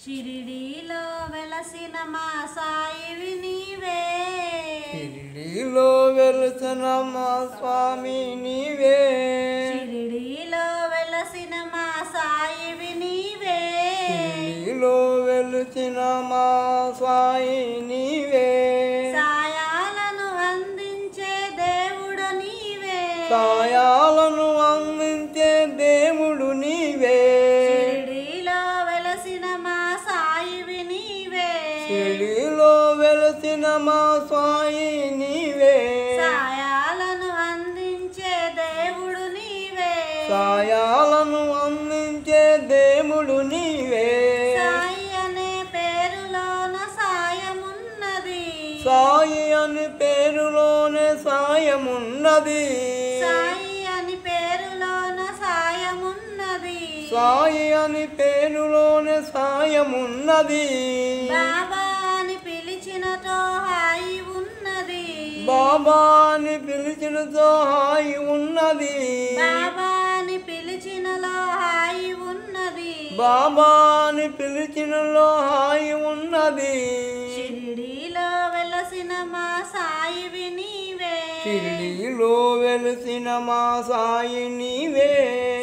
షిరిడీలో వెలసిన మా సాయివి నీవే, షిరిడీలో వెలసిన మా స్వామి నీవే, షిరిడీలో వెలసిన మా సాయివి నీవే, షిరిడీలో వెలసిన మా సాయి నీవే, సాయాలను అందించే దేవుడు నీవే, సాయాలను అందించే దేవుడు నీవే, షిరిడీలో వెలసిన మా సాయివి నీవే, షిరిడీలో వెలసిన మా సాయి నీవే, సాయాలను అందించే దేవుడు నీవే, సాయాలను అందించే దేవుడు నీవే, సాయి అనే పేరులోన సాయమున్నది, సాయి అని పేరులోనే సాయమున్నది, సాయి అని పేరులోన సాయమున్నది, సాయి అని పేరులోనే సాయమున్నది, బాబా అని పిలిచినతో హాయి ఉన్నది, బాబా అని పిలిచినతో హాయి ఉన్నది, బాబా అని పిలిచినలో హాయి ఉన్నది, బాబా అని పిలిచినలో హాయి ఉన్నది, షిరిడీలో వెలసిన మా సాయివి నీవే, షిరిడీలో వెలిసిన మా సాయి నీవే,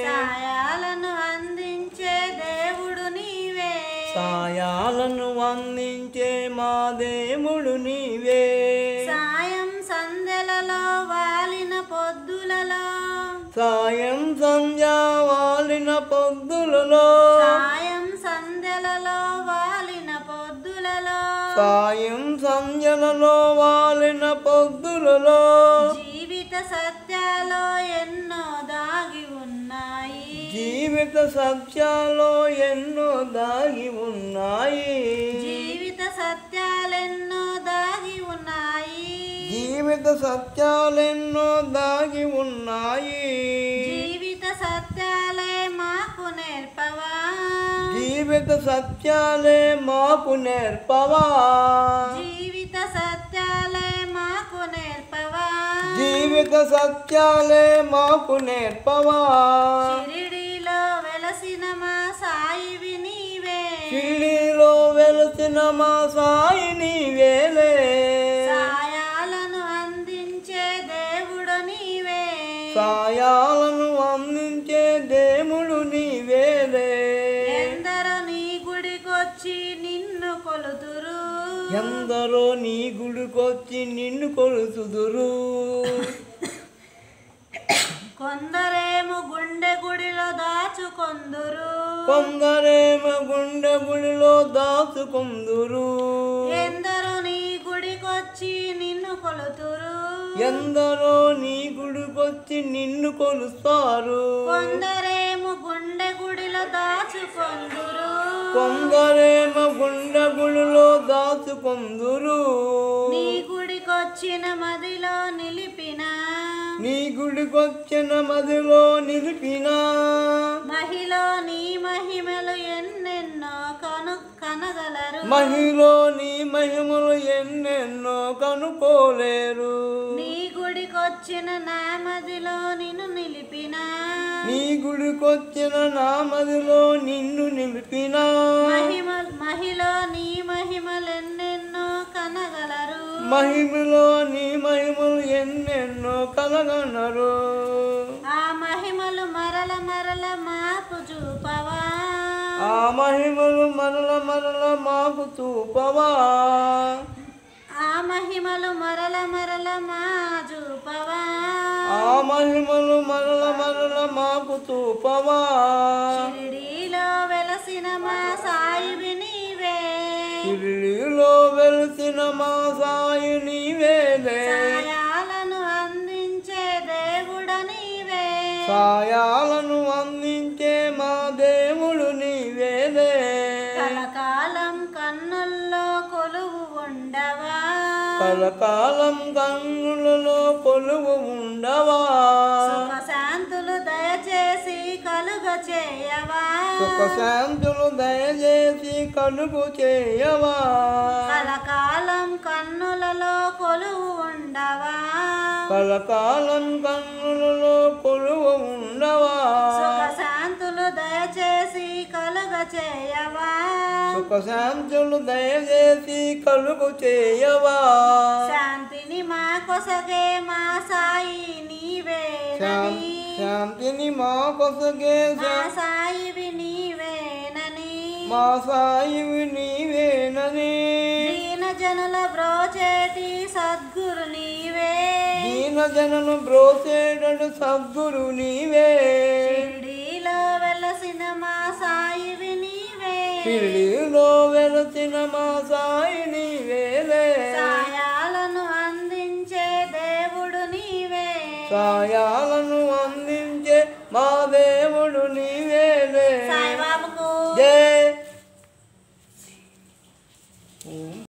సాయాలను అందించే దేవుడు నీవే, సాయాలను అందించే మా దేవుడు నీవే, సాయం సంధ్యలలో వాలిన పొద్దులలో, సాయం సంధ్యా వాలిన పొద్దులలో, సాయం సంధ్యలలో వాలిన పొద్దులలో, సాయం సంధ్యలలో వాలిన పొద్దులలో, జీవిత సత్యాలో ఎన్నో దాగి ఉన్నాయి, జీవిత సత్యాలో ఎన్నో దాగి ఉన్నాయి, జీవిత సత్యాలెన్నో దాగి ఉన్నాయి, జీవిత సత్యాలెన్నో దాగి ఉన్నాయి, జీవిత సత్యాలే మాకు నేర్పవా, జీవిత సత్యాలే మాకు నేర్పవా, జీవిత సత్యాలే మాకు నేర్పవా, జీవిత సత్యాలే మాకు నేర్పవా, షిరిడీలో వెలసిన మా సాయివి నీవే, షిరిడీలో వెలసిన మా సాయి నీవేలే, సాయాలను అందించే దేవుడు నీవే, సాయాలను అందించే దేవుడు నీవేలే, ఎందరో నీ గుడికొచ్చి నిన్ను కొలుతురు, ఎందరో నీ గుడికొచ్చి నిన్ను కొలుతుదురు, కొందరేమో గుండె గుడిలో దాచుకొందురు, కొందరేమో గుండె గుడిలో దాచుకుందురు, ఎందరో నీ గుడికొచ్చి నిన్ను కొలుతురు, ఎందరో నీ గుడికొచ్చి నిన్ను కొలుస్తారు, కొందరేమో గుండె గుడిలో దాచుకొందురు, కొందరేమో గుండె గుడిలో దాచుకుందురు, నీ గుడికొచ్చిన మదిలో నిలిపిన, నీ గుడికొచ్చిన మదిలో నిలిపిన, మహిలో నీ మహిమలు ఎన్నెన్నో కనగలరు, మహిలో నీ మహిమలు ఎన్నెన్నో కనుకోలేరు, నీ గుడికొచ్చిన నా మదిలో నిన్ను నిలిపిన, నీ గుడికొచ్చిన నా మదిలో నిన్ను నిలిపిన, మహిలో నీ మహిమలు ఎన్నెన్నో కనగలరు, మహిమలో నీ మహిమలు ఎన్నెన్నో కలగనరు, ఆ మహిమలు మరల మరల మాకు చూపవా, ఆ మహిమలు మరల మరల మాకు చూపవా, ఆ మహిమలు మరల మరల మా చూపవా, ఆ మహిమలు మరల మరల మాకు చూపవా, షిరిడీలో వెలసిన మా సాయివి నీవే, షిరిడీలో వెలిసిన మా సాయి నీవేలే, సాయాలను అందించే దేవుడు నీవే, సాయాలను అందించే మా దేవుడు నీవేలే, కలకాలం కన్నుల్లో కొలువు ఉండవా, కలకాలం కన్నులలో కొలువు ఉండవా, సుఖశాంతులు దయచేసి కలుగ చేయవా, సుఖశాంతులు దయచేసి కలుగు చేయవా, కలకాలం కన్నులలో కొలువు ఉండవా, కలకాలం కన్నులలో కొలువు ఉండవా, సుఖశాంతులు దయచేసి కలుగ చేయవా సుఖశాంతులు దయచేసి కలుగు చేయవా శాంతిని మా కొసగే మా సాయి నీవేనని శాంతిని మా కొసగే మా సాయివి నీవేనని మా సాయివి నీవేనని దీన జనుల బ్రోచేటి సద్గురు నీవే దీన జనను బ్రోసేటడు సద్గురు నీవే షిరిడీలో వెలసిన మా సాయివి నీవే షిరిడీలో వెలసిన మా సాయి నీవేలే సాయాలను అందించే దేవుడు నీవే సాయాలను అందించే మా